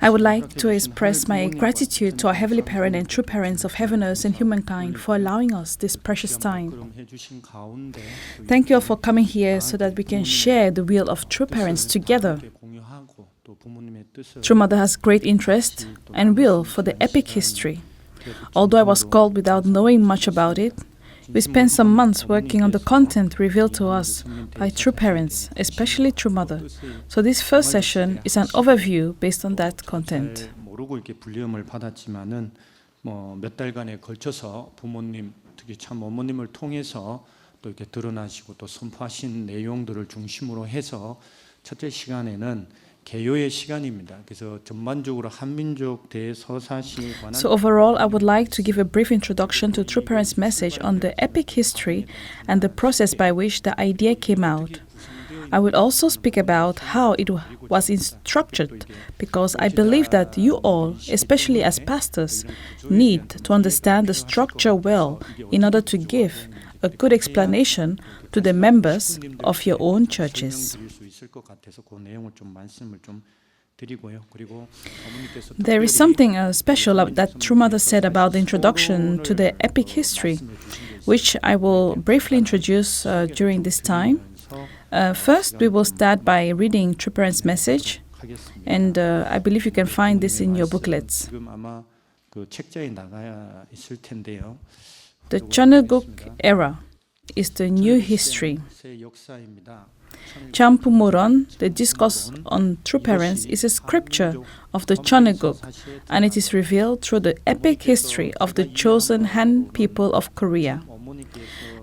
I would like to express my gratitude to our Heavenly Parent and true parents of heaven, earth, and humankind for allowing us this precious time. Thank you all for coming here so that we can share the will of true parents together. True Mother has great interest and will for the epic history. Although I was called without knowing much about it, we spent some months working on the content revealed to us by true parents, especially True Mother. So this first session is an overview based on that content. 모르고 이렇게 불리움을 받았지만은 몇 달간에 걸쳐서 부모님, 특히 참 어머님을 통해서 또 이렇게 드러나시고 또 선포하신 내용들을 중심으로 해서 첫째 시간에는 개요의 시간입니다. 그래서 전반적으로 한민족 대서사시에 관한 So overall, I would like to give a brief introduction to True Parents' message on the epic history and the process by which the idea came out. I will also speak about how it was structured, because I believe that you all, especially as pastors, need to understand the structure well in order to give a good explanation to the members of your own churches. There is something special that True Mother said about the introduction to the epic history, which I will briefly introduce during this time. First, we will start by reading True Parents' message, and I believe you can find this in your booklets. The Choneguk era is the new history. Champumuron, the discourse on True Parents, is a scripture of the Choneguk, and it is revealed through the epic history of the chosen Han people of Korea.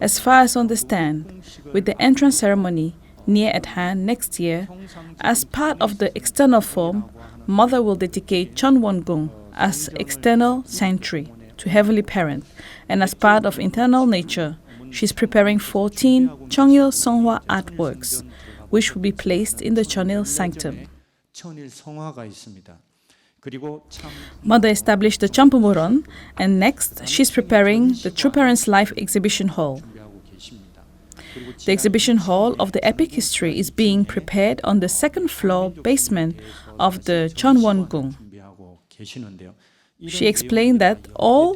As far as I understand, with the entrance ceremony near at hand next year, as part of the external form, Mother will dedicate Cheonwon-gung as external sanctuary to Heavenly Parent, and as part of internal nature, she is preparing 14 Cheonil Songhwa artworks, which will be placed in the Cheonil Sanctum. Mother established the Champumuron, and next she is preparing the True Parents Life Exhibition Hall. The exhibition hall of the epic history is being prepared on the second floor basement of the Cheonwon-gung. She explained that all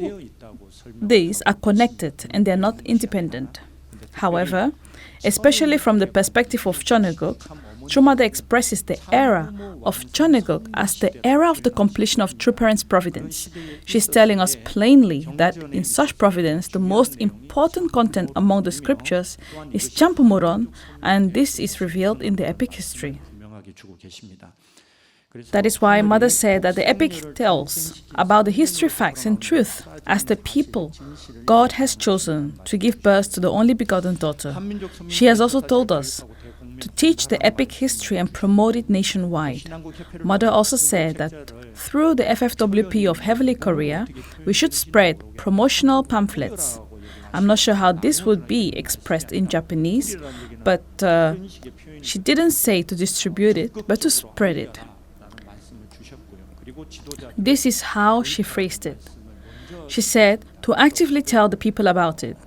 these are connected and they are not independent. However, especially from the perspective of Choneguk, True Mother expresses the era of Choneguk as the era of the completion of True Parents' providence. She's telling us plainly that in such providence, the most important content among the scriptures is Champumuron, and this is revealed in the epic history. That is why Mother said that the epic tells about the history, facts, and truth as the people God has chosen to give birth to the only begotten daughter. She has also told us to teach the epic history and promote it nationwide. Mother also said that through the FFWP of Heavenly Korea, we should spread promotional pamphlets. I'm not sure how this would be expressed in Japanese, but she didn't say to distribute it, but to spread it. This is how she phrased it. She said to actively tell the people about it.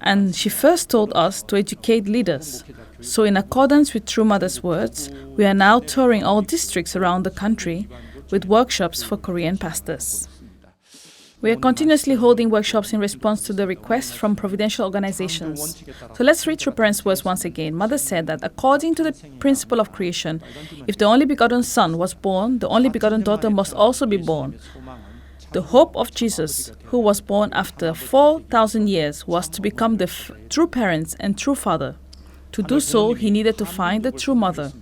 And she first told us to educate leaders. So in accordance with True Mother's words, we are now touring all districts around the country with workshops for Korean pastors. We are continuously holding workshops in response to the requests from providential organizations. So let's read True Parents' words once again. Mother said that according to the principle of creation, if the only begotten son was born, the only begotten daughter must also be born. The hope of Jesus, who was born after 4,000 years, was to become the true parents and true father. To do so, he needed to find the true mother.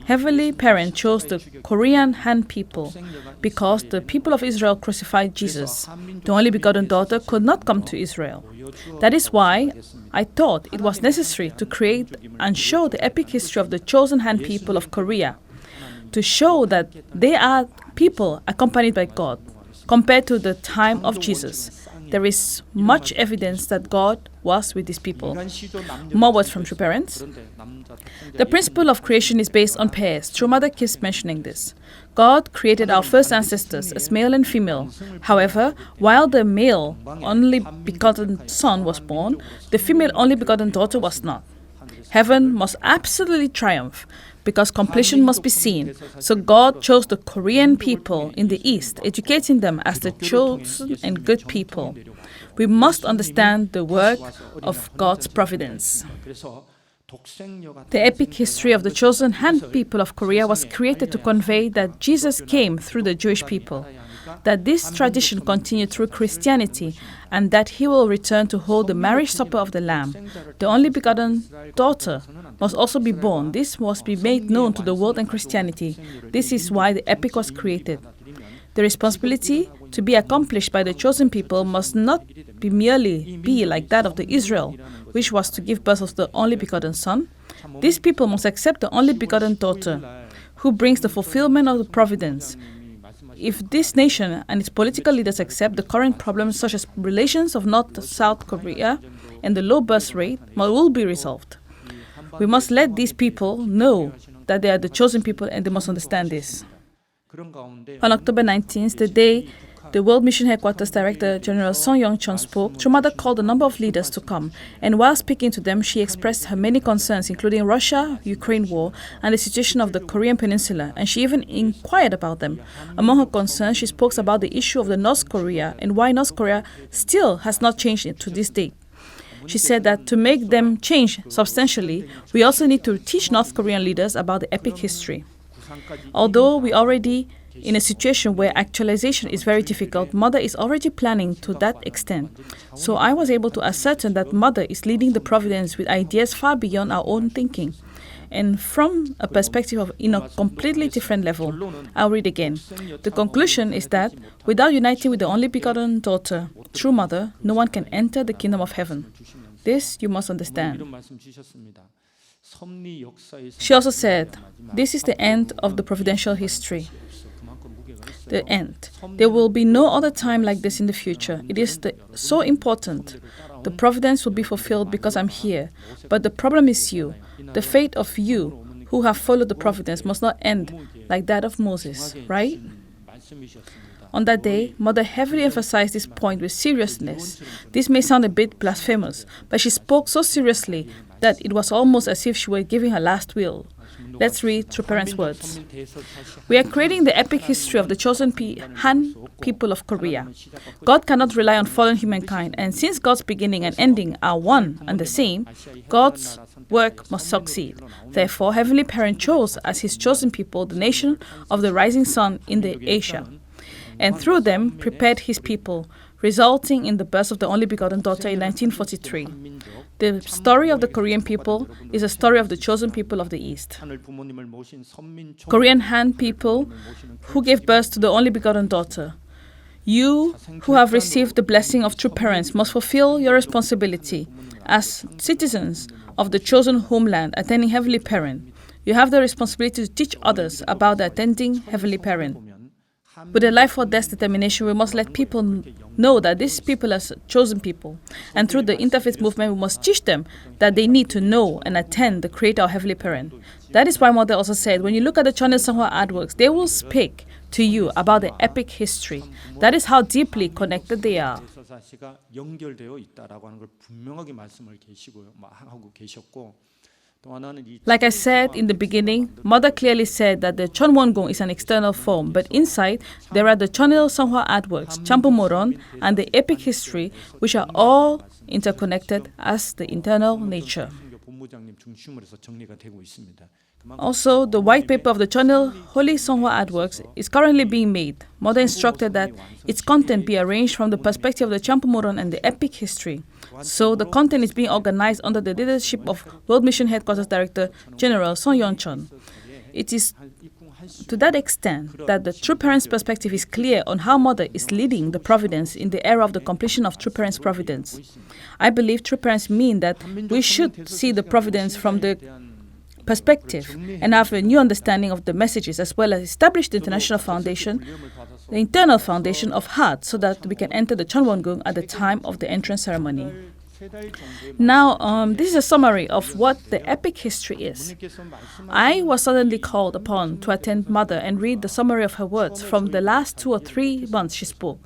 Heavenly Parent chose the Korean Han people because the people of Israel crucified Jesus. The only begotten daughter could not come to Israel. That is why I thought it was necessary to create and show the epic history of the chosen Han people of Korea, to show that they are people accompanied by God. Compared to the time of Jesus, there is much evidence that God was with these people. More words from True Parents. The principle of creation is based on pairs. True Mother keeps mentioning this. God created our first ancestors as male and female. However, while the male only begotten son was born, the female only begotten daughter was not. Heaven must absolutely triumph because completion must be seen. So God chose the Korean people in the East, educating them as the chosen and good people. We must understand the work of God's providence. The epic history of the chosen hand people of Korea was created to convey that Jesus came through the Jewish people, that this tradition continued through Christianity, and that he will return to hold the marriage supper of the Lamb. The only begotten daughter must also be born. This must be made known to the world and Christianity. This is why the epic was created. The responsibility to be accomplished by the chosen people must not merely be like that of the Israel, which was to give birth to the only begotten son. These people must accept the only begotten daughter, who brings the fulfillment of the providence. If this nation and its political leaders accept, the current problems such as relations of North-South Korea and the low birth rate will be resolved. We must let these people know that they are the chosen people and they must understand this. On October 19th, the day the World Mission Headquarters Director General Song Yong-chon spoke, True Mother called a number of leaders to come, and while speaking to them, she expressed her many concerns, including Russia-Ukraine war and the situation of the Korean Peninsula, and she even inquired about them. Among her concerns, she spoke about the issue of the North Korea and why North Korea still has not changed to this date. She said that to make them change substantially, we also need to teach North Korean leaders about the epic history. Although we already in a situation where actualization is very difficult, Mother is already planning to that extent. So I was able to ascertain that Mother is leading the providence with ideas far beyond our own thinking, and from a perspective of in a completely different level. I'll read again. The conclusion is that without uniting with the only begotten daughter, True Mother, no one can enter the kingdom of heaven. This you must understand. She also said, this is the end of the providential history. The end. There will be no other time like this in the future. It is so important. The providence will be fulfilled because I'm here. But the problem is you. The fate of you who have followed the providence must not end like that of Moses, right? On that day, Mother heavily emphasized this point with seriousness. This may sound a bit blasphemous, but she spoke so seriously that it was almost as if she were giving her last will. Let's read True Parents' words. We are creating the epic history of the chosen Han people of Korea. God cannot rely on fallen humankind, and since God's beginning and ending are one and the same, God's work must succeed. Therefore, Heavenly Parent chose as His chosen people the nation of the rising sun in the Asia, and through them prepared His people, resulting in the birth of the only begotten daughter in 1943. The story of the Korean people is a story of the chosen people of the East. Korean Han people who gave birth to the only begotten daughter. You who have received the blessing of true parents must fulfill your responsibility as citizens of the chosen homeland attending Heavenly Parent. You have the responsibility to teach others about the attending Heavenly Parent. With a life or death determination, we must let people know that these people are chosen people. And through the interfaith movement, we must teach them that they need to know and attend the Creator, our Heavenly Parent. That is why Mother also said, when you look at the Chonil Songhwa artworks, they will speak to you about the epic history. That is how deeply connected they are. Like I said in the beginning, Mother clearly said that the Chonwon-gong is an external form, but inside there are the Chonil Songhwa artworks, Champumoron, and the epic history, which are all interconnected as the internal nature. Also, the white paper of the Chonil Holy Songhwa artworks is currently being made. Mother instructed that its content be arranged from the perspective of the Champumoron and the epic history. So, the content is being organized under the leadership of World Mission Headquarters Director General Song Yong-chon. It is to that extent that the True Parents' perspective is clear on how Mother is leading the providence in the era of the completion of True Parents' providence. I believe True Parents mean that we should see the providence from the perspective and have a new understanding of the messages, as well as establish the international foundation, the internal foundation of heart, so that we can enter the Chonwon-gong at the time of the entrance ceremony. Now, this is a summary of what the epic history is. I was suddenly called upon to attend Mother and read the summary of her words from the last 2 or 3 months she spoke.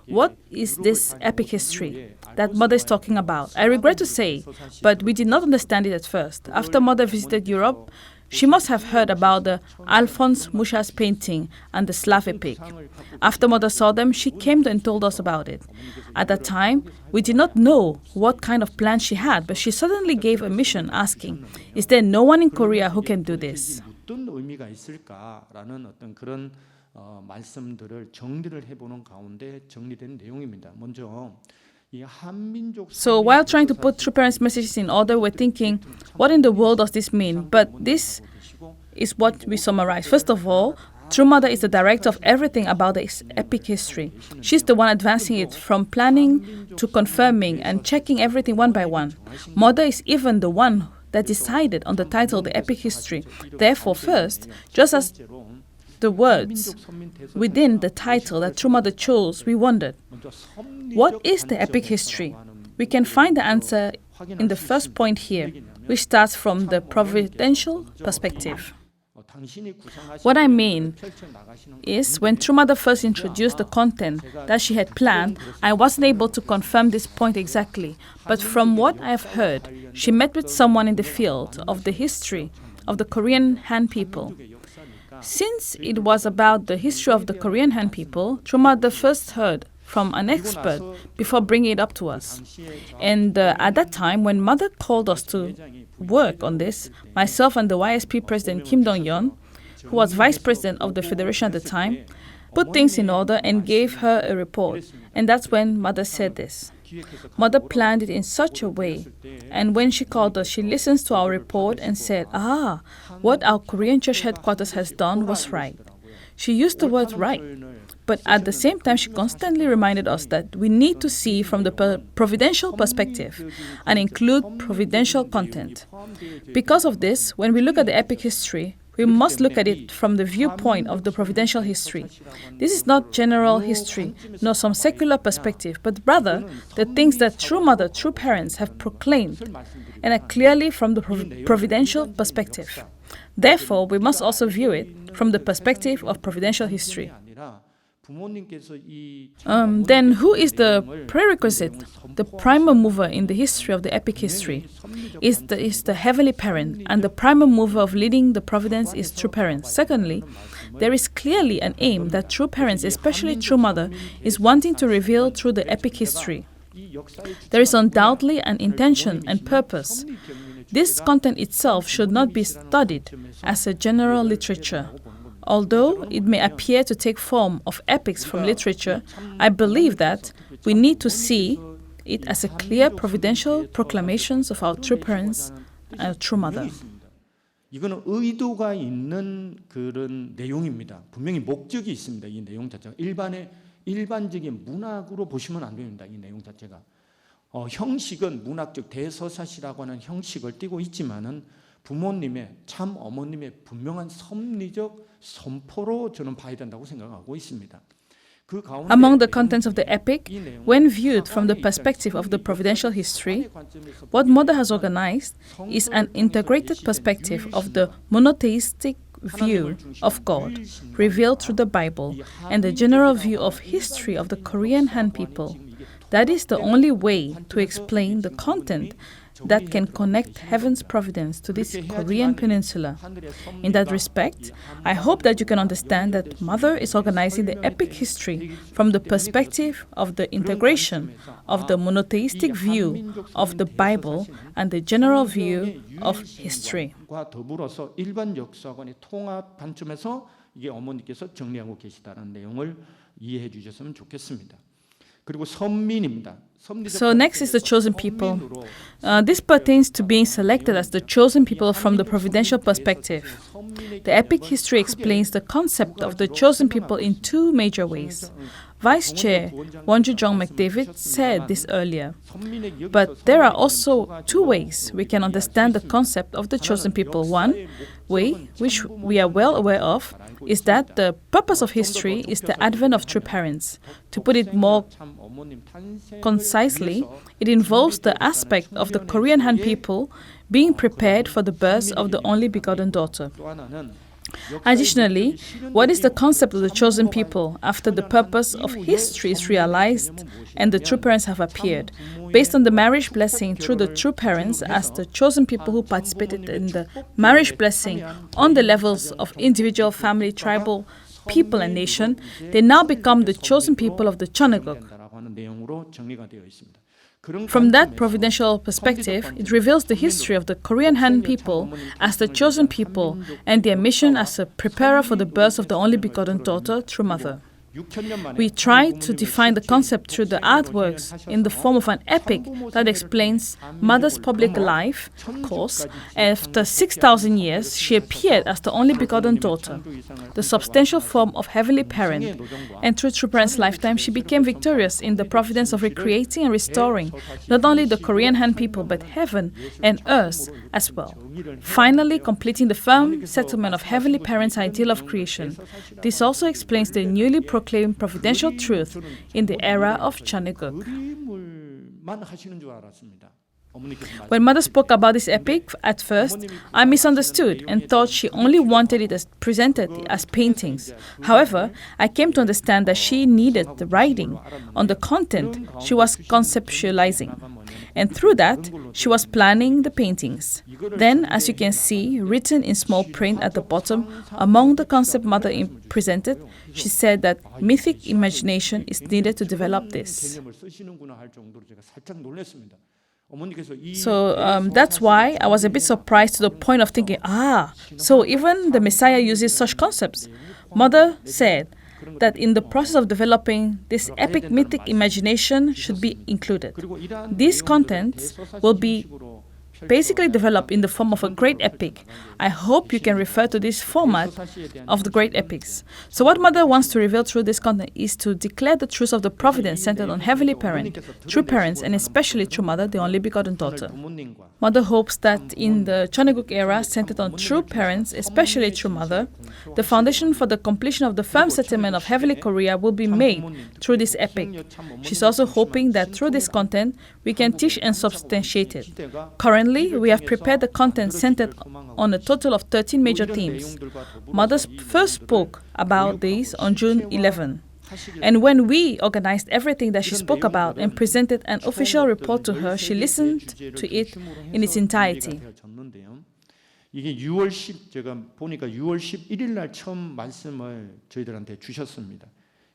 What is this epic history that Mother is talking about? I regret to say, but we did not understand it at first. After Mother visited Europe, She must have heard about the Alphonse Mucha's painting and the Slav epic. After Mother saw them, she came and told us about it. At that time, we did not know what kind of plan she had, but she suddenly gave a mission asking, "Is there no one in Korea who can do this?" 어떤 의미가 있을까라는 어떤 그런 말씀들을 정리를 해보는 가운데 정리된 내용입니다. 먼저 이 한민족. So while trying to put True Parents' messages in order, we're thinking, what in the world does this mean? But this is what we summarize. First of all, True Mother is the director of everything about the epic history. She's the one advancing it from planning to confirming and checking everything one by one. Mother is even the one that decided on the title, the epic history. Therefore, first, just as the words within the title that True Mother chose, we wondered, what is the epic history? We can find the answer in the first point here, which starts from the providential perspective. What I mean is, when True Mother first introduced the content that she had planned, I wasn't able to confirm this point exactly. But from what I have heard, she met with someone in the field of the history of the Korean Han people. Since it was about the history of the Korean Han people, True Mother first heard from an expert before bringing it up to us. And at that time, when Mother called us to work on this, myself and the YSP president Kim Dong-yeon, who was vice president of the federation at the time, put things in order and gave her a report. And that's when Mother said this. Mother planned it in such a way. And when she called us, she listens to our report and said, what our Korean church headquarters has done was right. She used the word right. But at the same time, she constantly reminded us that we need to see from the providential perspective and include providential content. Because of this, when we look at the epic history, we must look at it from the viewpoint of the providential history. This is not general history, nor some secular perspective, but rather the things that True Mother, True Parents have proclaimed and are clearly from the providential perspective. Therefore, we must also view it from the perspective of providential history. Then who is the prerequisite, the primer mover in the history of the epic history? Is the heavenly parent, and the primer mover of leading the providence is True Parents. Secondly, there is clearly an aim that True Parents, especially True Mother, is wanting to reveal through the epic history. There is undoubtedly an intention and purpose. This content itself should not be studied as a general literature. Although it may appear to take form of epics from literature, I believe that we need to see it as a clear providential proclamations of our True Parents and True Mother. 이거는 의도가 있는 그런 내용입니다. 분명히 목적이 있습니다. 이 내용 자체가 일반적인 문학으로 보시면 안 됩니다. 이 내용 자체가 형식은 문학적 대서사시라고 하는 형식을 띠고 있지만은 부모님의 참 어머님의 분명한 섭리적 선포로 저는 봐야 된다고 생각하고 있습니다. Among the contents of the epic, when viewed from the perspective of the providential history, what Mother has organized is an integrated perspective of the monotheistic view of God revealed through the Bible and the general view of history of the Korean Han people. That is the only way to explain the content that can connect heaven's providence to this Korean peninsula. In that respect, I hope that you can understand that Mother is organizing the epic history from the perspective of the integration of the monotheistic view of the Bible and the general view of history. 더불어서 일반 역사관의 통합 관점에서 이게 어머니께서 정리하고 계시다는 내용을 이해해 주셨으면 좋겠습니다. 그리고 선민입니다. So next is the chosen people. This pertains to being selected as the chosen people from the providential perspective. The epic history explains the concept of the chosen people in two major ways. Vice Chair Wonju Jong McDavid said this earlier. But there are also two ways we can understand the concept of the chosen people. One way, which we are well aware of, is that the purpose of history is the advent of True Parents. To put it more concisely, it involves the aspect of the Korean Han people being prepared for the birth of the only begotten daughter. Additionally, what is the concept of the chosen people after the purpose of history is realized and the true parents have appeared? Based on the marriage blessing through the true parents as the chosen people who participated in the marriage blessing on the levels of individual, family, tribal, people and nation, they now become the chosen people of the Chonaguk. From that providential perspective, it reveals the history of the Korean Han people as the chosen people and their mission as a preparer for the birth of the only begotten daughter through mother. We try to define the concept through the artworks in the form of an epic that explains Mother's public life course. After 6,000 years, she appeared as the only begotten daughter, the substantial form of heavenly parent, and through true parent's lifetime, she became victorious in the providence of recreating and restoring not only the Korean Han people but heaven and earth as well, finally completing the firm settlement of heavenly parent's ideal of creation. This also explains the newly proclaimed providential truth in the era of Chonaguk. When Mother spoke about this epic, at first, I misunderstood and thought she only wanted it as presented as paintings. However, I came to understand that she needed the writing on the content she was conceptualizing. And through that, she was planning the paintings. Then, as you can see, written in small print at the bottom, among the concept Mother presented, she said that mythic imagination is needed to develop this. So that's why I was a bit surprised to the point of thinking, so even the Messiah uses such concepts. Mother said that in the process of developing, this epic mythic imagination should be included. These contents will be basically developed in the form of a great epic. I hope you can refer to this format of the great epics. So what Mother wants to reveal through this content is to declare the truth of the providence centered on heavenly parent, true parents, and especially true mother, the only begotten daughter. Mother hopes that in the Chonaguk era centered on true parents, especially true mother, the foundation for the completion of the firm settlement of heavenly Korea will be made through this epic. She's also hoping that through this content, we can teach and substantiate it. Currently, we have prepared the content centered on a total of 13 major themes. Mother first spoke about these on June 11. And when we organized everything that she spoke about and presented an official report to her, she listened to it in its entirety. 이게 6월 10 제가 보니까 6월 11일 날 처음 말씀을 저희들한테 주셨습니다.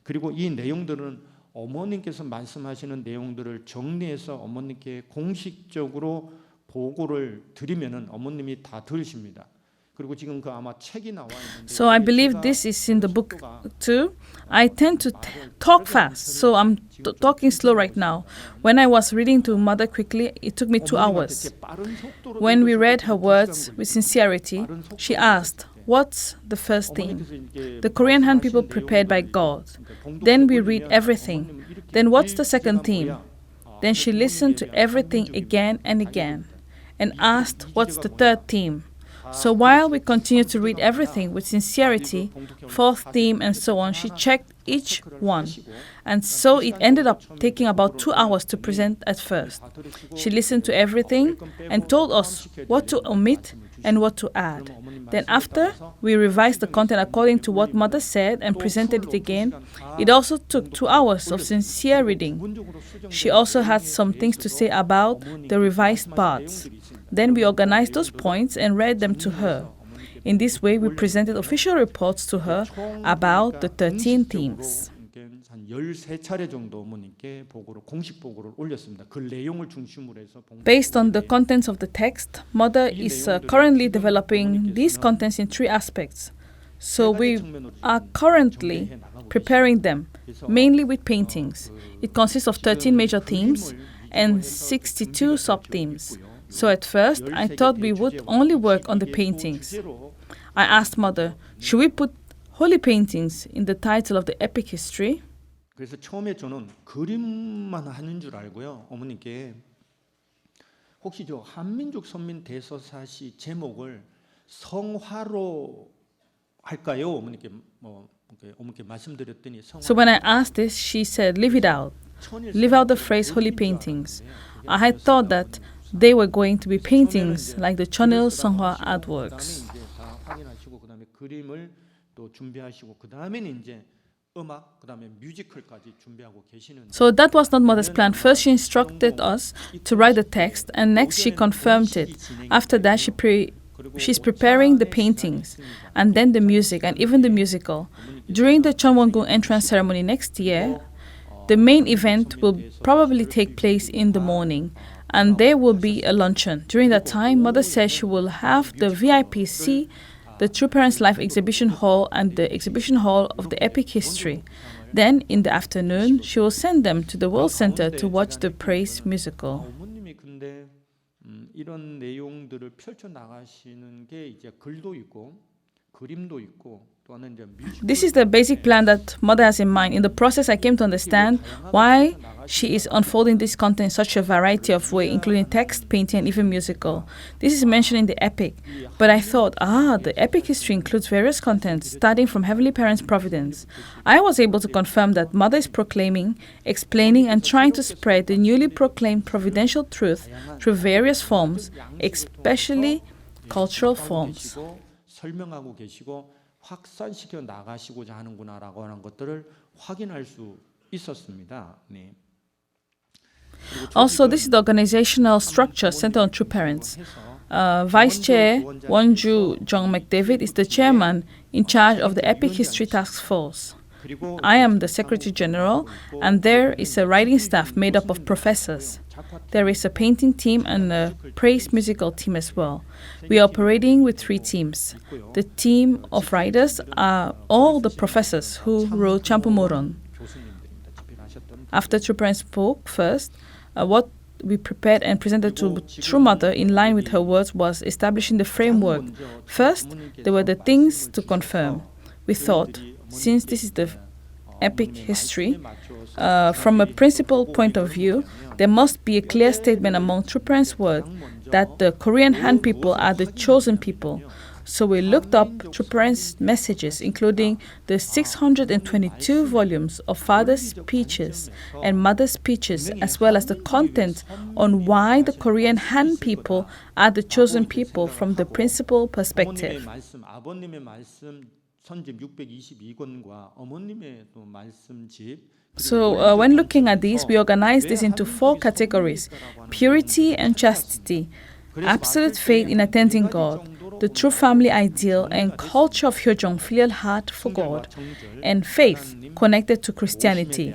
그리고 이 내용들은 어머님께서 말씀하시는 내용들을 정리해서 어머님께 공식적으로 보고를 드리면은 어머님이 다 들으십니다. 그리고 지금 그 아마 책이 나와 있는데 So I believe this is in the book too. I tend to talk fast, so I'm talking slow right now. When I was reading to Mother quickly, it took me 2 hours. When we read her words with sincerity, she asked, what's the first theme? The Korean Han people prepared by God. Then we read everything. Then what's the second theme? Then she listened to everything again and again and asked, what's the third theme? So while we continued to read everything with sincerity, fourth theme and so on, she checked each one. And so it ended up taking about 2 hours to present at first. She listened to everything and told us what to omit and what to add. Then after, we revised the content according to what Mother said and presented it again. It also took 2 hours of sincere reading. She also had some things to say about the revised parts. Then we organized those points and read them to her. In this way, we presented official reports to her about the 13 themes. Based on the contents of the text, Mother is currently developing these contents in 3 aspects. So we are currently preparing them, mainly with paintings. It consists of 13 major themes and 62 sub-themes. So at first, I thought we would only work on the paintings. I asked Mother, should we put holy paintings in the title of the epic history? 그래서 처음에 저는 그림만 하는 줄 알고요. 어머니께 혹시 저 한민족 선민 대서사시 제목을 성화로 할까요? 어머니께 어머니께 말씀드렸더니 So when I asked this, she said, leave it out. Leave out the phrase holy paintings. I had thought that they were going to be paintings like the Chonil Songhwa artworks. 그림을 또 준비하시고 그 다음에는 이제 음악, 그다음에 뮤지컬까지 준비하고 계시는. So that was not mother's plan. First, she instructed us to write the text, and next she confirmed it. After that, she's preparing the paintings, and then the music, and even the musical. During the Cheonwon-gung entrance ceremony next year, the main event will probably take place in the morning, and there will be a luncheon. During that time, mother says she will have the VIP see the True Parents Life exhibition hall and the exhibition hall of the epic history. Then, in the afternoon, she will send them to the World Center to watch the praise musical. 어머님이 근데 이런 내용들을 펼쳐 나가시는 게 이제 글도 있고 그림도 있고 또는 이제 This is the basic plan that mother has in mind. In the process, I came to understand why she is unfolding this content in such a variety of ways, including text, painting, and even musical. This is mentioned in the epic. But I thought, the epic history includes various contents, starting from Heavenly Parents' providence. I was able to confirm that mother is proclaiming, explaining, and trying to spread the newly proclaimed providential truth through various forms, especially cultural forms. 설명하고 계시고 확산시켜 나가시고자 하는구나라고 하는 것들을 확인할 수 있었습니다. 네. Also, this is the organizational structure centered on True Parents. Vice Chair Wonju Jong McDavid is the chairman in charge of the Epic History Task Force. I am the Secretary General, and there is a writing staff made up of professors. There is a painting team and a praise musical team as well. We are operating with 3 teams. The team of writers are all the professors who wrote Champumoron. After True Parents spoke first, what we prepared and presented to True Mother in line with her words was establishing the framework. First, there were the things to confirm. We thought, since this is the epic history, from a principle point of view, there must be a clear statement among True Parents' word that the Korean Han people are the chosen people. So we looked up True Parents' messages, including the 622 volumes of father's speeches and mother's speeches, as well as the content on why the Korean Han people are the chosen people from the principal perspective. 아버님의 말씀 선집 622권과 어머님의 또 말씀집. So when looking at these, we organize this into 4 categories: purity and chastity, absolute faith in attending God, the true family ideal and culture of Hyojong, filial heart for God, and faith connected to Christianity.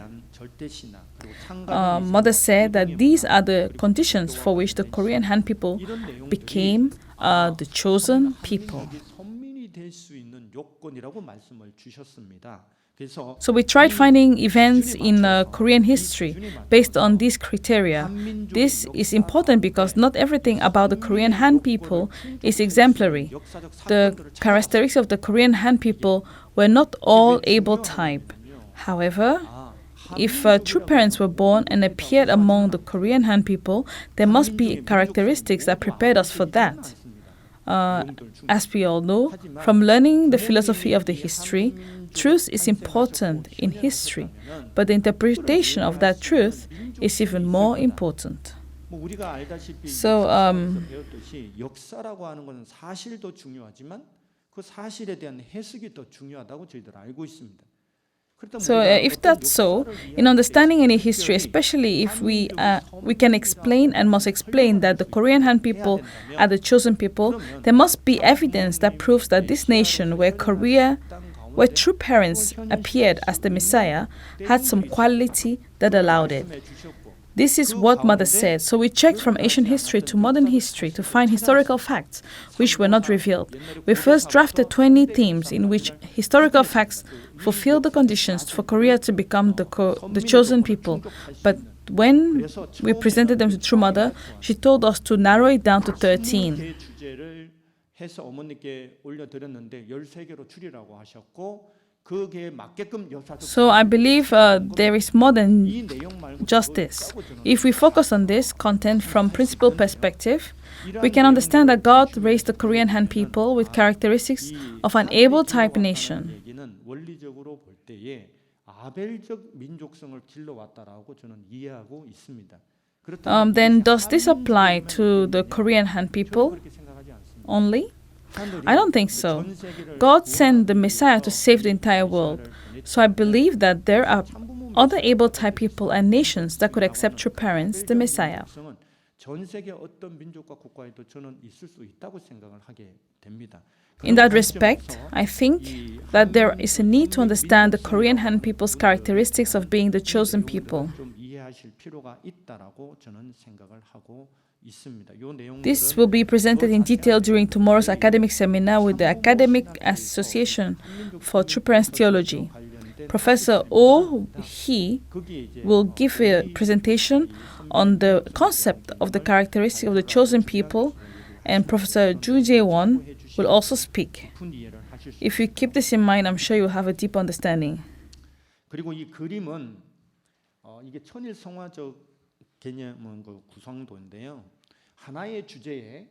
Mother said that these are the conditions for which the Korean Han people became the chosen people. So we tried finding events in Korean history based on these criteria. This is important because not everything about the Korean Han people is exemplary. The characteristics of the Korean Han people were not all able type. However, if True Parents were born and appeared among the Korean Han people, there must be characteristics that prepared us for that. As we all know, from learning the philosophy of the history, truth is important in history, but the interpretation of that truth is even more important. So, 역사라고 하는 것은 사실도 중요하지만 그 사실에 대한 해석이 더 중요하다고 저희들 알고 있습니다. So if that's so, in understanding any history, especially if we can explain and must explain that the Korean Han people are the chosen people, there must be evidence that proves that this nation, where True Parents appeared as the Messiah, had some quality that allowed it. This is what Mother said, so we checked from ancient history to modern history to find historical facts which were not revealed. We first drafted 20 themes in which historical facts fulfill the conditions for Korea to become the chosen people. But when we presented them to True Mother, she told us to narrow it down to 13. 해서 어머니께 올려드렸는데 13개로 줄이라고 하셨고 So I believe there is more than just this. If we focus on this content from principle perspective, we can understand that God raised the Korean Han people with characteristics of an able type nation. Then does this apply to the Korean Han people only? I don't think so. God sent the Messiah to save the entire world. So I believe that there are other able-type people and nations that could accept through parents the Messiah. In that respect, I think that there is a need to understand the Korean Han people's characteristics of being the chosen people. This will be presented in detail during tomorrow's academic seminar with the Academic Association for True Parents Theology. Professor Oh Hee will give a presentation on the concept of the characteristic of the chosen people, and Professor Ju Jae-won will also speak. If you keep this in mind, I'm sure you'll have a deep understanding. 그리고 이 그림은 이게 천일 성화적 개념은 그 구성도인데요. 하나의 주제에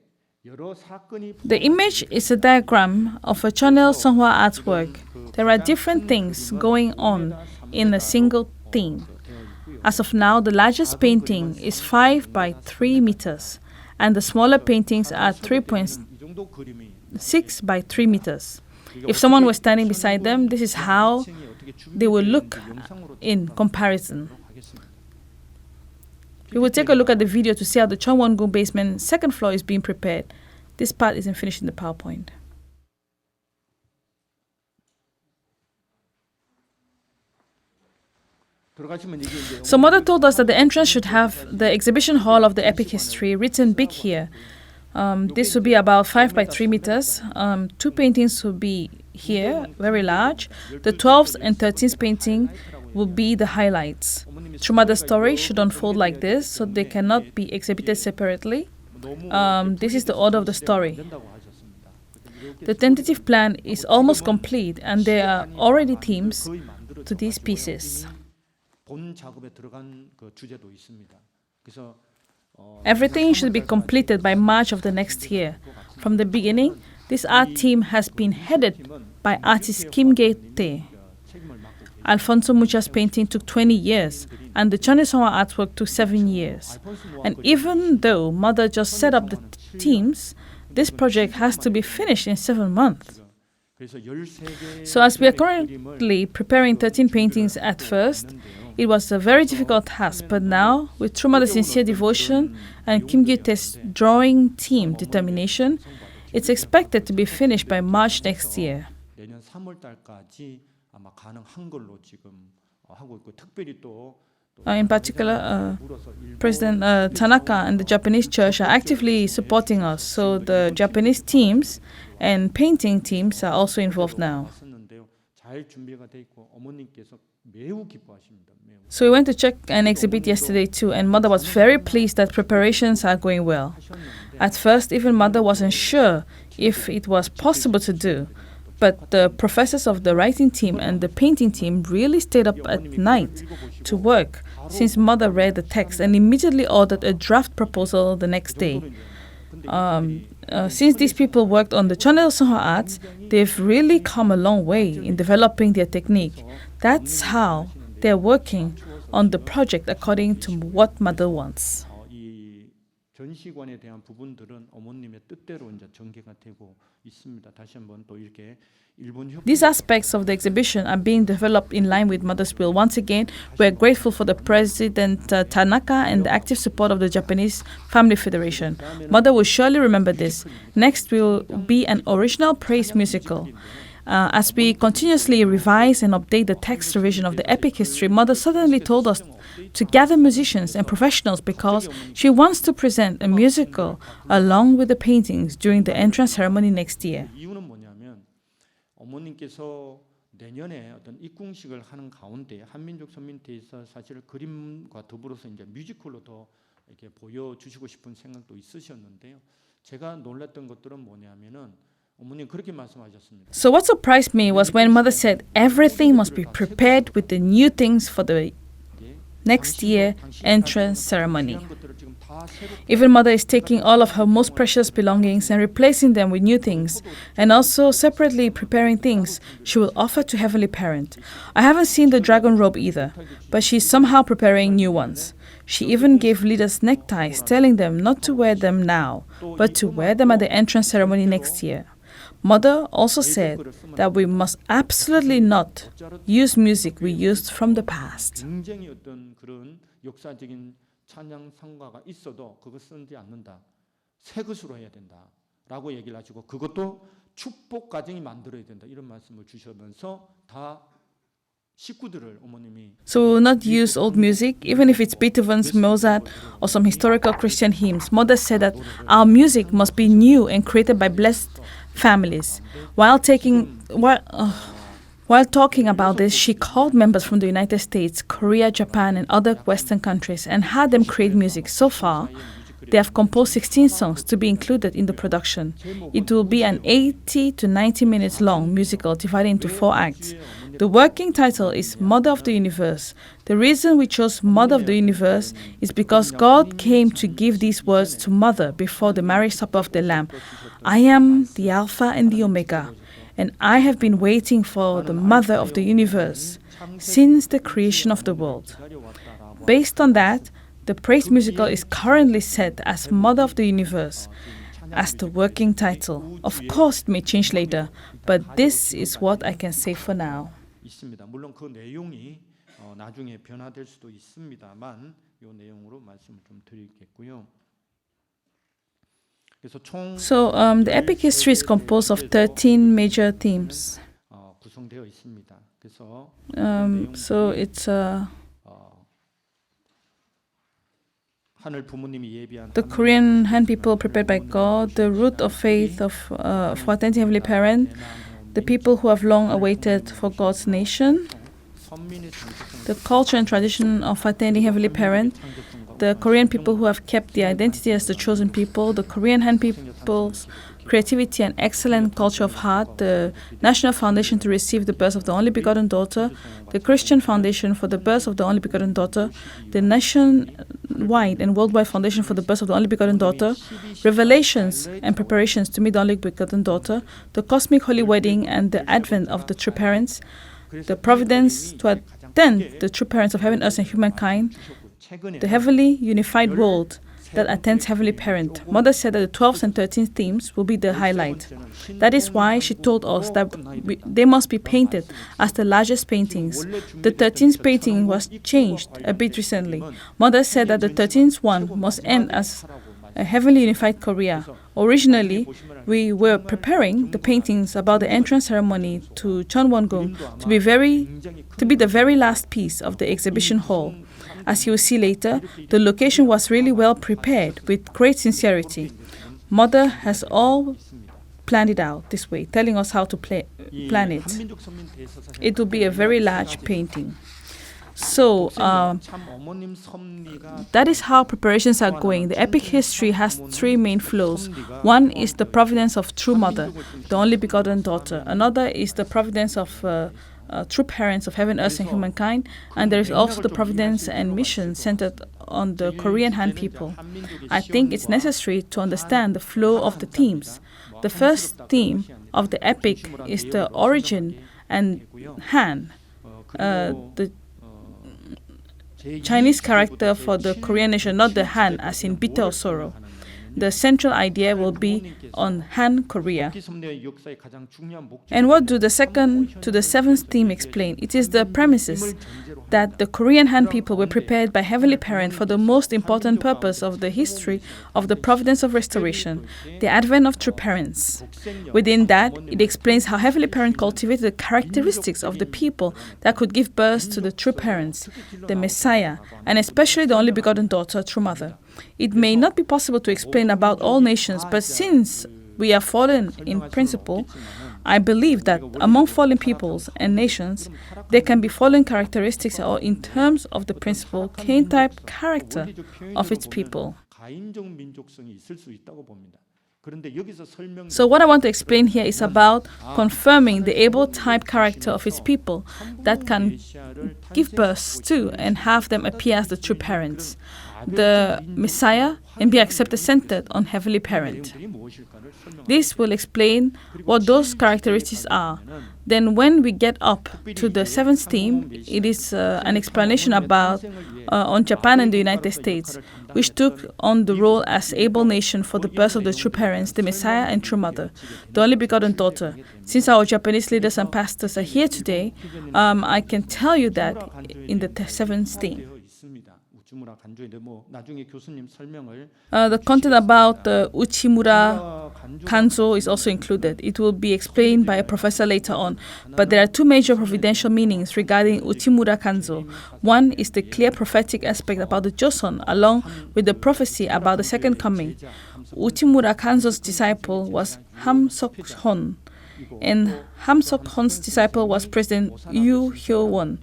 The image is a diagram of a Chonil Songhwa artwork. There are different things going on in a single theme. As of now, the largest painting is 5 by 3 meters, and the smaller paintings are 3.6 by 3 meters. If someone was standing beside them, this is how they would look in comparison. We will take a look at the video to see how the Cheongwon-gung basement second floor is being prepared. This part isn't finished in the PowerPoint. So Mother told us that the entrance should have the exhibition hall of the epic history written big here. This will be about 5 by 3 meters. 2 paintings will be here, very large. The 12th and 13th painting will be the highlights. True Mother's story should unfold like this, so they cannot be exhibited separately. This is the order of the story. The tentative plan is almost complete, and there are already themes to these pieces. Everything should be completed by March of the next year. From the beginning, this art team has been headed by artist Kim Gae-tae. Alfonso Mucha's painting took 20 years, and the Chonil Songhwa artwork took 7 years. And even though Mother just set up the teams, this project has to be finished in 7 months. So as we are currently preparing 13 paintings at first, it was a very difficult task, but now, with True Mother's sincere devotion and Kim Gyu-tae's drawing team determination, it's expected to be finished by March next year. In particular, President Tanaka and the Japanese church are actively supporting us, so the Japanese teams and painting teams are also involved now. So we went to check an exhibit yesterday too, and Mother was very pleased that preparations are going well. At first, even Mother wasn't sure if it was possible to do, but the professors of the writing team and the painting team really stayed up at night to work, since Mother read the text and immediately ordered a draft proposal the next day. Since these people worked on the Chonil Songhwa arts, they've really come a long way in developing their technique. That's how they're working on the project according to what Mother wants. 전시관에 대한 부분들은 어머님의 뜻대로 이제 전개가 되고 있습니다. 다시 한번 또 이렇게 These aspects of the exhibition are being developed in line with Mother's will. Once again, we're grateful for the President Tanaka and the active support of the Japanese Family Federation. Mother will surely remember this. Next will be an original praise musical. As we continuously revise and update the text revision of the epic history, Mother suddenly told us to gather musicians and professionals because she wants to present a musical along with the paintings during the entrance ceremony next year. 이유는 뭐냐면 어머님께서 내년에 어떤 입궁식을 하는 가운데 한민족 선민대에서 사실 그림과 더불어서 이제 뮤지컬로 더 이렇게 보여주시고 싶은 생각도 있으셨는데요. 제가 놀랐던 것들은 뭐냐면은 So what surprised me was when Mother said everything must be prepared with the new things for the next year entrance ceremony. Even Mother is taking all of her most precious belongings and replacing them with new things, and also separately preparing things she will offer to Heavenly Parent. I haven't seen the dragon robe either, but she's somehow preparing new ones. She even gave leaders neckties, telling them not to wear them now, but to wear them at the entrance ceremony next year. Mother also said that we must absolutely not use music we used from the past. 굉장히 어떤 그런 역사적인 찬양 성가가 있어도 그거 쓰지 않는다. 새 것으로 해야 된다라고 얘기를 하시고 그것도 축복 가정이 만들어야 된다. 이런 말씀을 주시면서 다 식구들을 어머님이 So we will not use old music, even if it's Beethoven's, Mozart, or some historical Christian hymns. Mother said that our music must be new and created by blessed families. While talking about this, she called members from the United States, Korea, Japan, and other Western countries and had them create music. So far, they have composed 16 songs to be included in the production. It will be an 80 to 90 minutes long musical divided into 4 acts. The working title is Mother of the Universe. The reason we chose Mother of the Universe is because God came to give these words to Mother before the marriage supper of the Lamb. I am the Alpha and the Omega, and I have been waiting for the Mother of the Universe since the creation of the world. Based on that, the praise musical is currently set as Mother of the Universe as the working title. Of course, it may change later, but this is what I can say for now. 있습니다. 물론 그 내용이 나중에 변화될 수도 있습니다만 이 내용으로 말씀을 좀 드리겠고요. 그래서 총 So, the epic history is composed of 13 major themes. 구성되어 있습니다. 그래서 So it's 하늘 부모님이 예비한 the Korean Han people prepared by God, the root of faith for attending Heavenly Parent, the people who have long awaited for God's nation, the culture and tradition of attending Heavenly Parent, the Korean people who have kept the identity as the chosen people, the Korean Han people's creativity and excellent culture of heart, the National Foundation to receive the birth of the only begotten daughter, the Christian Foundation for the birth of the only begotten daughter, the nationwide and worldwide foundation for the birth of the only begotten daughter, revelations and preparations to meet the only begotten daughter, the cosmic holy wedding and the advent of the true parents, the providence to attend the true parents of heaven, earth, and humankind, the heavenly unified world that attends Heavenly Parent. Mother said that the 12th and 13th themes will be the highlight. That is why she told us that they must be painted as the largest paintings. The 13th painting was changed a bit recently. Mother said that the 13th one must end as a heavenly unified Korea. Originally, we were preparing the paintings about the entrance ceremony to Cheonwon-gung to be the very last piece of the exhibition hall. As you will see later, the location was really well prepared with great sincerity. Mother has all planned it out this way, telling us how to plan it. It will be a very large painting. So, that is how preparations are going. The epic history has 3 main flows. One is the providence of true mother, the only begotten daughter. Another is the providence of true parents of heaven, earth, and humankind. And there is also the providence and mission centered on the Korean Han people. I think it's necessary to understand the flow of the themes. The first theme of the epic is the origin and Han, the Chinese character for the Korean nation, not the Han as in bitter or sorrow. The central idea will be on Han Korea. And what do the 2nd to the 7th theme explain? It is the premises that the Korean Han people were prepared by Heavenly Parent for the most important purpose of the history of the providence of restoration, the advent of true parents. Within that, it explains how Heavenly Parent cultivated the characteristics of the people that could give birth to the true parents, the Messiah, and especially the only begotten daughter, true mother. It may not be possible to explain about all nations, but since we are fallen in principle, I believe that among fallen peoples and nations, there can be fallen characteristics or in terms of the principle, Cain-type character of its people. So what I want to explain here is about confirming the able type character of its people that can give birth to and have them appear as the true parents. the Messiah and be accepted centered on Heavenly Parent. This will explain what those characteristics are. Then when we get up to the seventh theme, it is an explanation about on Japan and the United States, which took on the role as able nation for the birth of the true parents, the Messiah and true mother, the only begotten daughter. Since our Japanese leaders and pastors are here today, I can tell you that in the seventh theme. The content about the Uchimura Kanzo is also included. It will be explained by a professor later on. But there are two major providential meanings regarding Uchimura Kanzo. One is the clear prophetic aspect about the Joseon, along with the prophecy about the second coming. Uchimura Kanzo's disciple was Ham Sok-hon, and Ham Sok-hon's disciple was President Yoo Hyo-won.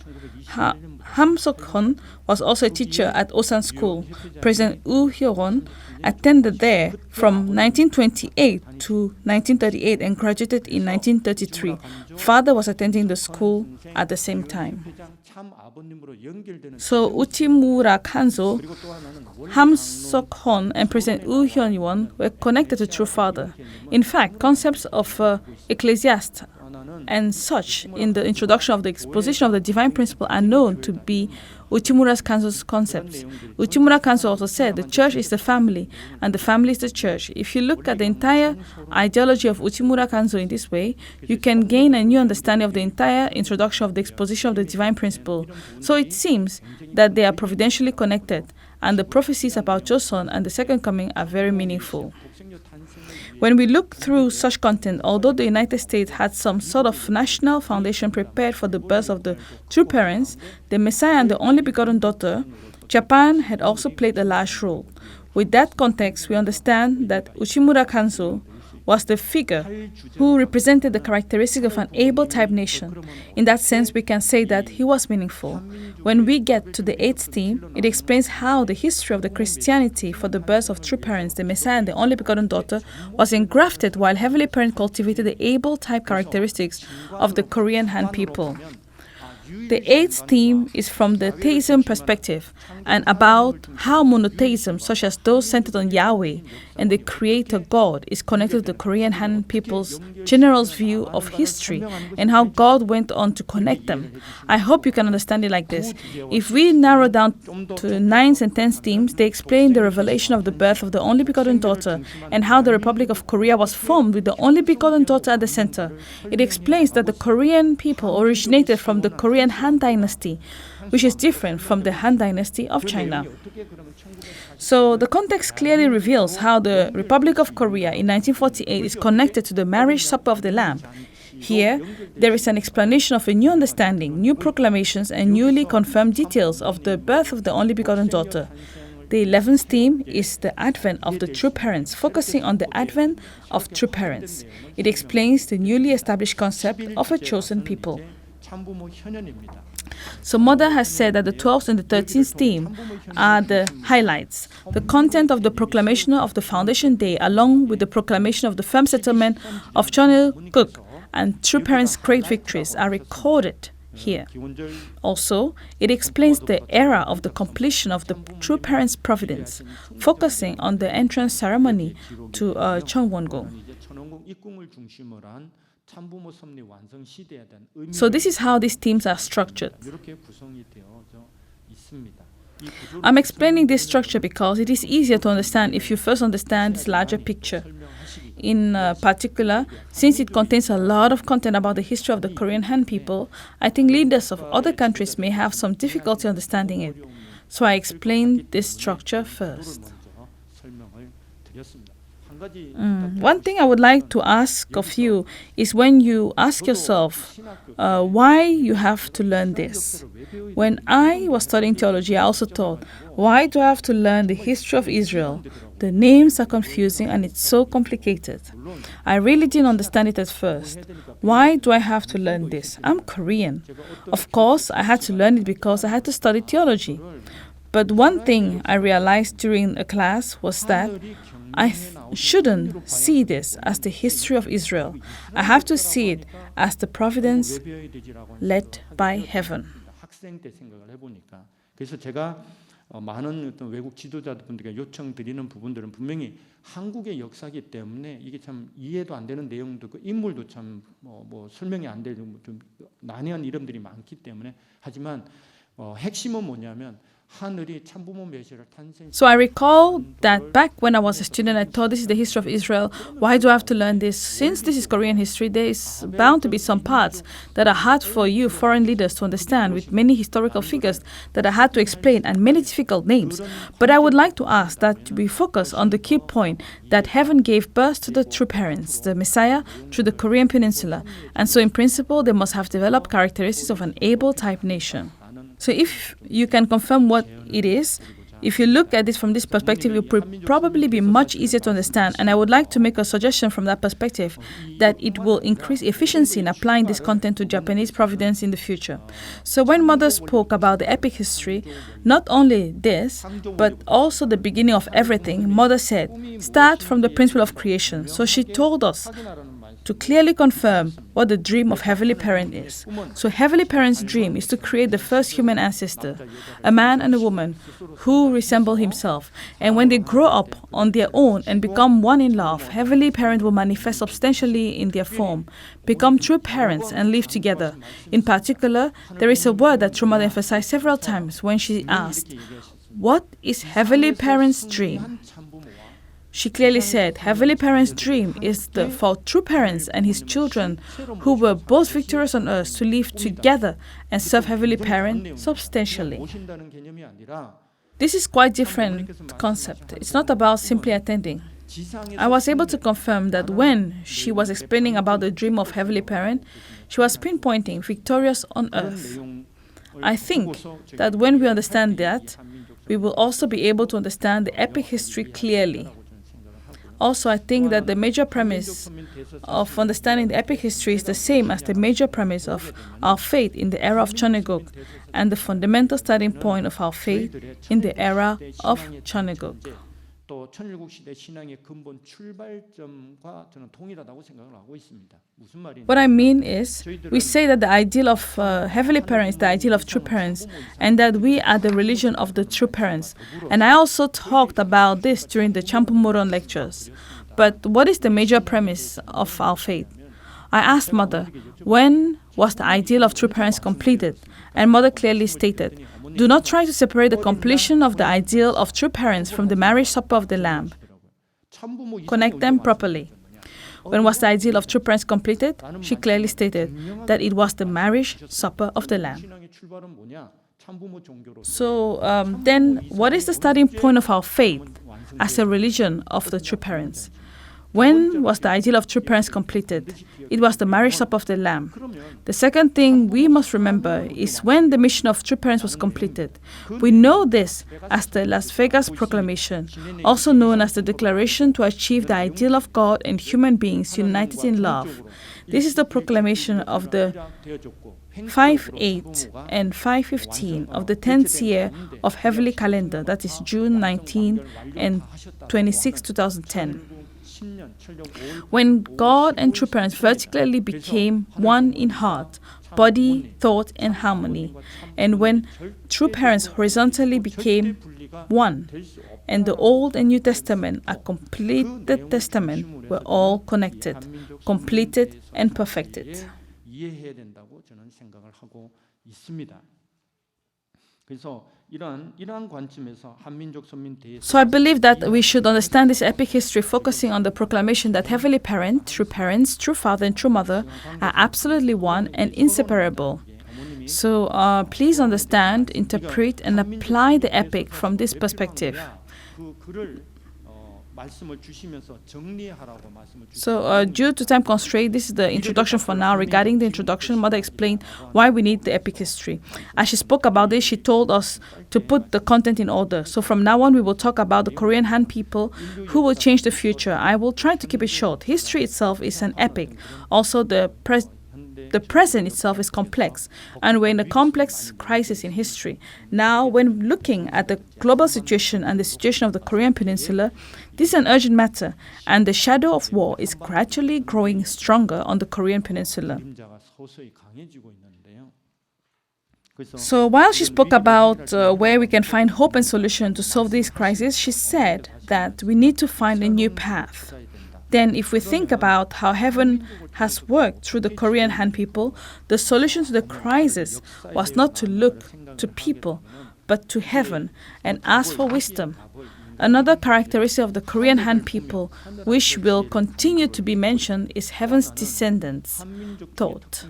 Ham Sok-hon was also a teacher at Osan School. President Yoo Hyo-won attended there from 1928 to 1938 and graduated in 1933. Father was attending the school at the same time. So Uchimura Kanzo, Ham Sok-hon and President Yoo Hyun-won were connected to True Father. In fact, concepts of ecclesiast and such in the introduction of the exposition of the divine principle are known to be Uchimura Kanzo's concepts. Uchimura Kanzo also said the church is the family and the family is the church. If you look at the entire ideology of Uchimura Kanzo in this way, you can gain a new understanding of the entire introduction of the exposition of the divine principle. So it seems that they are providentially connected, and the prophecies about Joseon and the second coming are very meaningful. When we look through such content, although the United States had some sort of national foundation prepared for the birth of the true parents, the Messiah and the only begotten daughter, Japan had also played a large role. With that context, we understand that Uchimura Kanzo was the figure who represented the characteristics of an able-type nation. In that sense, we can say that he was meaningful. When we get to the eighth theme, it explains how the history of the Christianity for the birth of true parents, the Messiah and the only begotten daughter, was engrafted while Heavenly Parent cultivated the able-type characteristics of the Korean Han people. The eighth theme is from the theism perspective and about how monotheism, such as those centered on Yahweh and the Creator God, is connected to the Korean Han people's general view of history and how God went on to connect them. I hope you can understand it like this. If we narrow down to the ninth and tenth themes, they explain the revelation of the birth of the only begotten daughter and how the Republic of Korea was formed with the only begotten daughter at the center. It explains that the Korean people originated from the Korean Han dynasty, which is different from the Han dynasty of China. So the context clearly reveals how the Republic of Korea in 1948 is connected to the marriage supper of the Lamb. Here, there is an explanation of a new understanding, new proclamations, and newly confirmed details of the birth of the only begotten daughter. The 11th theme is the advent of the true parents, focusing on the advent of true parents. It explains the newly established concept of a chosen people. So Mother has said that the 12th and the 13th theme are the highlights. The content of the proclamation of the Foundation Day, along with the proclamation of the firm settlement of Cheonil-guk and True Parents' great victories, are recorded here. Also, it explains the era of the completion of the True Parents' providence, focusing on the entrance ceremony to Cheonwon-gu. So this is how these themes are structured. I'm explaining this structure because it is easier to understand if you first understand this larger picture. In particular, since it contains a lot of content about the history of the Korean Han people, I think leaders of other countries may have some difficulty understanding it. So I explained this structure first. One thing I would like to ask of you is when you ask yourself why you have to learn this. When I was studying theology, I also thought, why do I have to learn the history of Israel? The names are confusing and it's so complicated. I really didn't understand it at first. Why do I have to learn this? I'm Korean. Of course, I had to learn it because I had to study theology. But one thing I realized during a class was that I shouldn't see this as the history of Israel. I have to see it as the providence led by heaven. 많은 어떤 외국 지도자분들께 요청드리는 부분들은 분명히 한국의 역사이기 때문에 이게 참 이해도 안 되는 내용도 그 인물도 참 뭐 설명이 안 되는 좀 난해한 이름들이 많기 때문에 하지만 핵심은 뭐냐면 하늘이 참부모 메시아를 탄생. So I recall that back when I was a student, I thought this is the history of Israel. Why do I have to learn this? Since this is Korean history, there is bound to be some parts that are hard for you foreign leaders to understand, with many historical figures that are hard to explain and many difficult names. But I would like to ask that we focus on the key point that heaven gave birth to the true parents, the Messiah, through the Korean peninsula. And so in principle, they must have developed characteristics of an able type nation. So if you can confirm what it is, if you look at it from this perspective, it will probably be much easier to understand. And I would like to make a suggestion from that perspective that it will increase efficiency in applying this content to Japanese providence in the future. So when Mother spoke about the epic history, not only this, but also the beginning of everything, Mother said, start from the principle of creation. So she told us to clearly confirm what the dream of Heavenly Parent is. So Heavenly Parent's dream is to create the first human ancestor, a man and a woman who resemble himself. And when they grow up on their own and become one in love, Heavenly Parent will manifest substantially in their form, become true parents and live together. In particular, there is a word that True Mother emphasized several times when she asked, "What is Heavenly Parent's dream?" She clearly said, Heavenly Parent's dream is for true parents and his children who were both victorious on earth to live together and serve Heavenly Parent substantially. This is quite different concept. It's not about simply attending. I was able to confirm that when she was explaining about the dream of Heavenly Parent, she was pinpointing victorious on earth. I think that when we understand that, we will also be able to understand the epic history clearly. Also, I think that the major premise of understanding the epic history is the same as the major premise of our faith in the era of Choneguk and the fundamental starting point of our faith in the era of Choneguk. 또 천일국 시대 신앙의 근본 출발점과 저는 동일하다고 생각을 하고 있습니다. 무슨 말이냐? What I mean is, we say that the ideal of heavenly parents is the ideal of true parents, and that we are the religion of the true parents. And I also talked about this during the Champumoron lectures. But what is the major premise of our faith? I asked Mother, when was the ideal of true parents completed? And Mother clearly stated, do not try to separate the completion of the ideal of true parents from the marriage supper of the Lamb. Connect them properly. When was the ideal of true parents completed? She clearly stated that it was the marriage supper of the Lamb. So then, what is the starting point of our faith as a religion of the true parents? When was the ideal of true parents completed? It was the marriage supper of the Lamb. The second thing we must remember is when the mission of true parents was completed. We know this as the Las Vegas Proclamation, also known as the Declaration to achieve the ideal of God and human beings united in love. This is the proclamation of the 5/8 and 5/15 of the 10th year of Heavenly Calendar, that is June 19 and 26, 2010. When God and true parents vertically became one in heart, body, thought, and harmony, and when true parents horizontally became one, and the Old and New Testament, a completed testament, were all connected, completed, and perfected. So I believe that we should understand this epic history focusing on the proclamation that Heavenly Parent, true parents, true father, and true mother are absolutely one and inseparable. So please understand, interpret, and apply the epic from this perspective. So due to time constraint, this is the introduction for now. Regarding the introduction, Mother explained why we need the epic history. As she spoke about this, she told us to put the content in order. So from now on, we will talk about the Korean Han people who will change the future. I will try to keep it short. History itself is an epic. Also, the present itself is complex, and we're in a complex crisis in history. Now, when looking at the global situation and the situation of the Korean Peninsula, this is an urgent matter, and the shadow of war is gradually growing stronger on the Korean Peninsula. So while she spoke about where we can find hope and solution to solve this crisis, she said that we need to find a new path. Then, if we think about how heaven has worked through the Korean Han people, the solution to the crisis was not to look to people, but to heaven and ask for wisdom. Another characteristic of the Korean Han people, which will continue to be mentioned, is heaven's descendants thought,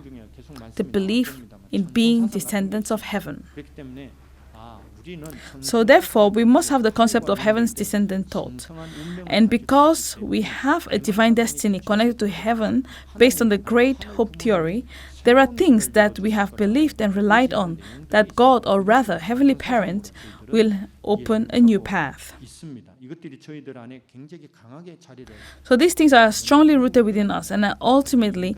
the belief in being descendants of heaven. So therefore, we must have the concept of heaven's descendant thought. And because we have a divine destiny connected to heaven based on the great hope theory, there are things that we have believed and relied on that God, or rather Heavenly Parent, will open a new path. So these things are strongly rooted within us, and ultimately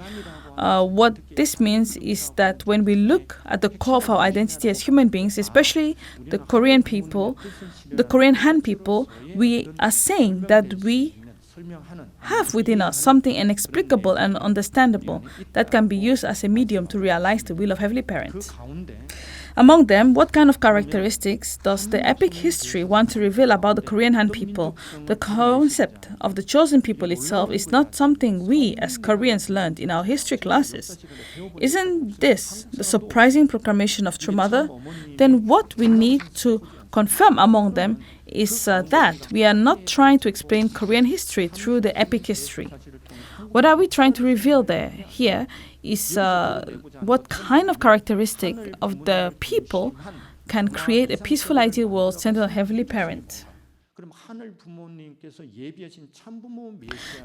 what this means is that when we look at the core of our identity as human beings, especially the Korean people, the Korean Han people, we are saying that we have within us something inexplicable and understandable that can be used as a medium to realize the will of Heavenly Parent. Among them, what kind of characteristics does the epic history want to reveal about the Korean Han people? The concept of the chosen people itself is not something we as Koreans learned in our history classes. Isn't this the surprising proclamation of True Mother? Then what we need to confirm among them is that we are not trying to explain Korean history through the epic history. What are we trying to reveal here is what kind of characteristic of the people can create a peaceful ideal world centered on Heavenly Parent.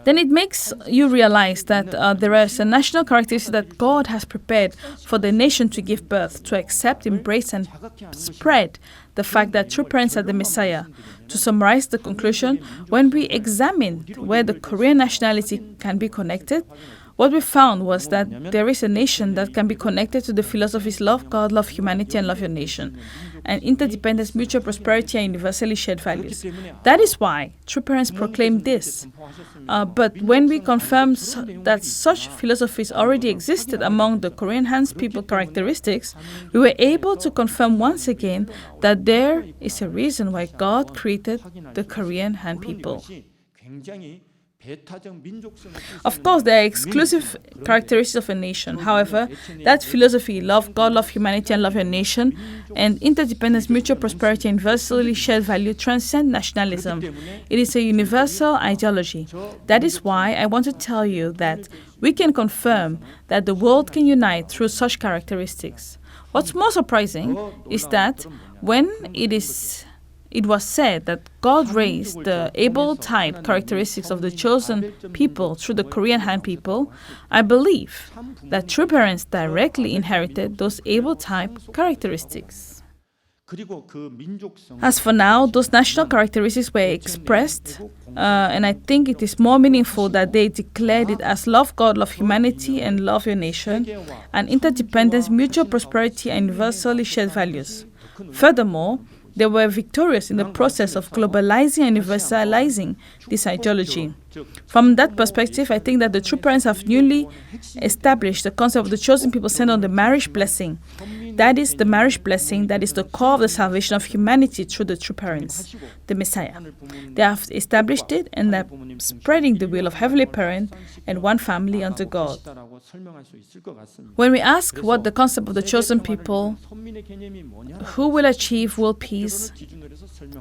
Then it makes you realize that there is a national characteristic that God has prepared for the nation to give birth, to accept, embrace, and spread the fact that true parents are the Messiah. To summarize the conclusion, when we examined where the Korean nationality can be connected, what we found was that there is a nation that can be connected to the philosophies love God, love humanity, and love your nation, and interdependence, mutual prosperity, and universally shared values. That is why true parents proclaim this. But when we confirm that such philosophies already existed among the Korean Han's people characteristics, we were able to confirm once again that there is a reason why God created the Korean Han people. Of course, there are exclusive characteristics of a nation. However, that philosophy, love God, love humanity, and love your nation, and interdependence, mutual prosperity, and universally shared value transcend nationalism. It is a universal ideology. That is why I want to tell you that we can confirm that the world can unite through such characteristics. What's more surprising is that when it was said that God raised the able type characteristics of the chosen people through the Korean Han people, I believe that true parents directly inherited those able type characteristics. As for now, those national characteristics were expressed, and I think it is more meaningful that they declared it as love God, love humanity, and love your nation, and interdependence, mutual prosperity, and universally shared values. Furthermore, they were victorious in the process of globalizing and universalizing this ideology. From that perspective, I think that the true parents have newly established the concept of the chosen people centered on the marriage blessing. That is the marriage blessing that is the core of the salvation of humanity through the true parents, the Messiah. They have established it and are spreading the will of Heavenly Parent and one family unto God. When we ask what the concept of the chosen people, who will achieve world peace,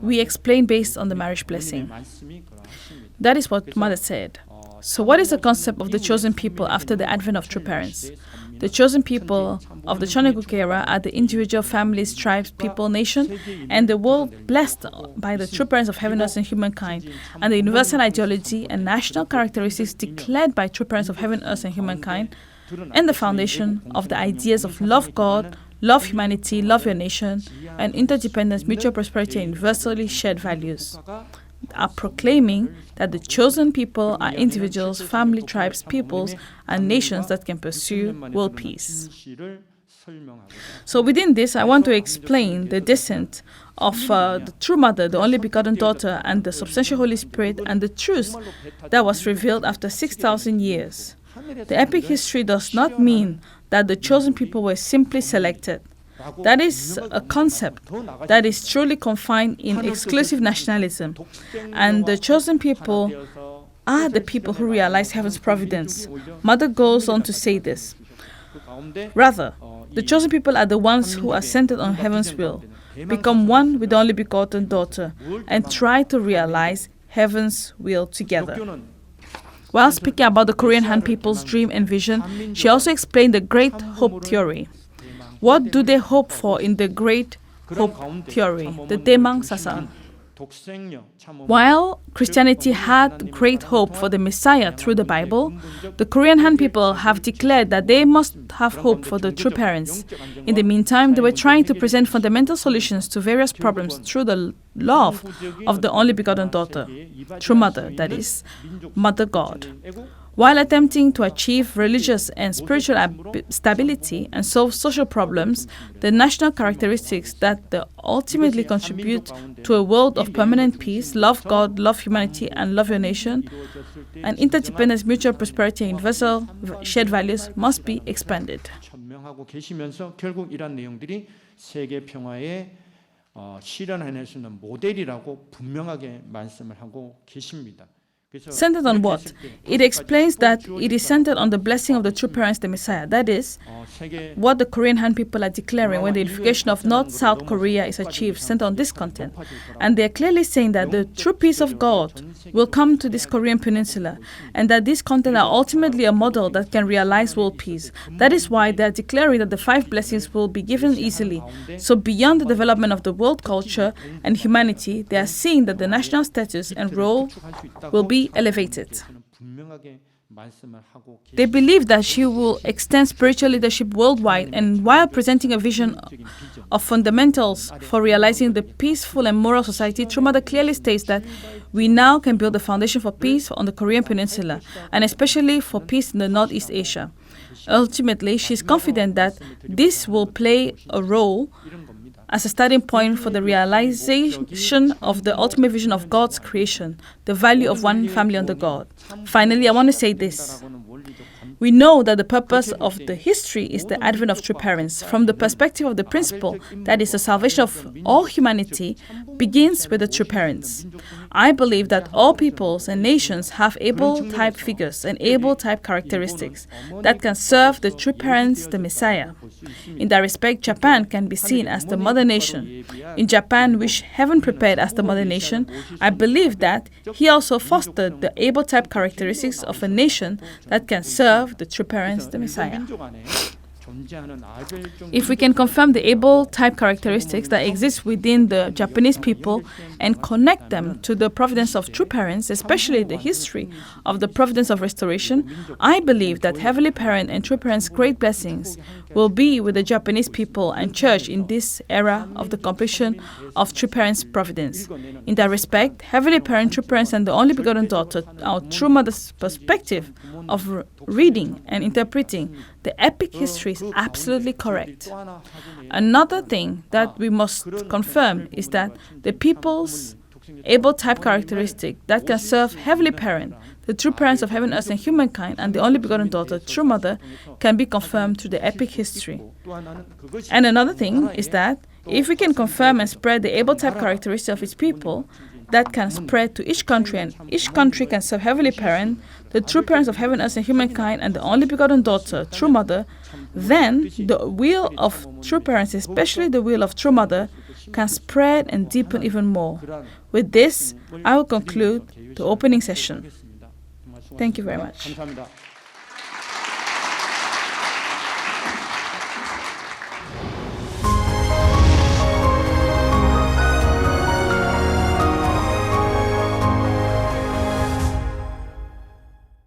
we explain based on the marriage blessing. That is what Mother said. So what is the concept of the chosen people after the advent of true parents? The chosen people of the Cheongguk era are the individual families, tribes, people, nation, and the world blessed by the true parents of heaven, earth, and humankind, and the universal ideology and national characteristics declared by true parents of heaven, earth, and humankind, and the foundation of the ideas of love God, love humanity, love your nation, and interdependence, mutual prosperity, and universally shared values, are proclaiming that the chosen people are individuals, family, tribes, peoples, and nations that can pursue world peace. So within this, I want to explain the descent of the true mother, the only begotten daughter, and the substantial Holy Spirit, and the truth that was revealed after 6,000 years. The epic history does not mean that the chosen people were simply selected. That is a concept that is truly confined in exclusive nationalism. And the chosen people are the people who realize heaven's providence. Mother goes on to say this. Rather, the chosen people are the ones who are centered on heaven's will, become one with the only begotten daughter, and try to realize heaven's will together. While speaking about the Korean Han people's dream and vision, she also explained the Great Hope Theory. What do they hope for in the Great Hope Theory, the Daemang Sasa? While Christianity had great hope for the Messiah through the Bible, the Korean Han people have declared that they must have hope for the true parents. In the meantime, they were trying to present fundamental solutions to various problems through the love of the only begotten daughter, true mother, that is, Mother God. While attempting to achieve religious and spiritual stability and solve social problems, the national characteristics that ultimately contribute to a world of permanent peace, love God, love humanity, and love your nation, and interdependence, mutual prosperity, and universal shared values must be expanded. 실현해낼 수 있는 모델이라고 분명하게 말씀을 하고 계십니다. Centered on what? It explains that it is centered on the blessing of the true parents, the Messiah. That is, what the Korean Han people are declaring when the unification of North-South Korea is achieved, centered on this content. And they are clearly saying that the true peace of God will come to this Korean peninsula, and that these content are ultimately a model that can realize world peace. That is why they are declaring that the 5 blessings will be given easily. So beyond the development of the world culture and humanity, they are seeing that the national status and role will be elevated. They believe that she will extend spiritual leadership worldwide, and while presenting a vision of fundamentals for realizing the peaceful and moral society, True Mother clearly states that we now can build the foundation for peace on the Korean peninsula, and especially for peace in the Northeast Asia. Ultimately, she is confident that this will play a role as a starting point for the realization of the ultimate vision of God's creation, the value of one family under God. Finally, I want to say this. We know that the purpose of the history is the advent of true parents. From the perspective of the principle, that is the salvation of all humanity, begins with the true parents. I believe that all peoples and nations have able-type figures and able-type characteristics that can serve the true parents, the Messiah. In that respect, Japan can be seen as the mother nation. In Japan, which heaven prepared as the mother nation, I believe that he also fostered the able-type characteristics of a nation that can serve the true parents, the Messiah. If we can confirm the able-type characteristics that exist within the Japanese people and connect them to the providence of true parents, especially the history of the providence of restoration, I believe that Heavenly Parent and True Parents' great blessings will be with the Japanese people and church in this era of the completion of True Parents' providence. In that respect, Heavenly Parent, True Parents, and the only begotten daughter, our True Mother's perspective of reading and interpreting the epic history is absolutely correct. Another thing that we must confirm is that the people's able-type characteristic that can serve Heavenly Parent, the true parents of heaven, earth, and humankind, and the only begotten daughter, True Mother, can be confirmed through the epic history. And another thing is that if we can confirm and spread the able-type characteristic of its people, that can spread to each country, and each country can serve Heavenly Parent, the true parents of heaven, earth, and humankind, and the only begotten daughter, True Mother, then the will of true parents, especially the will of True Mother, can spread and deepen even more. With this, I will conclude the opening session. Thank you very much.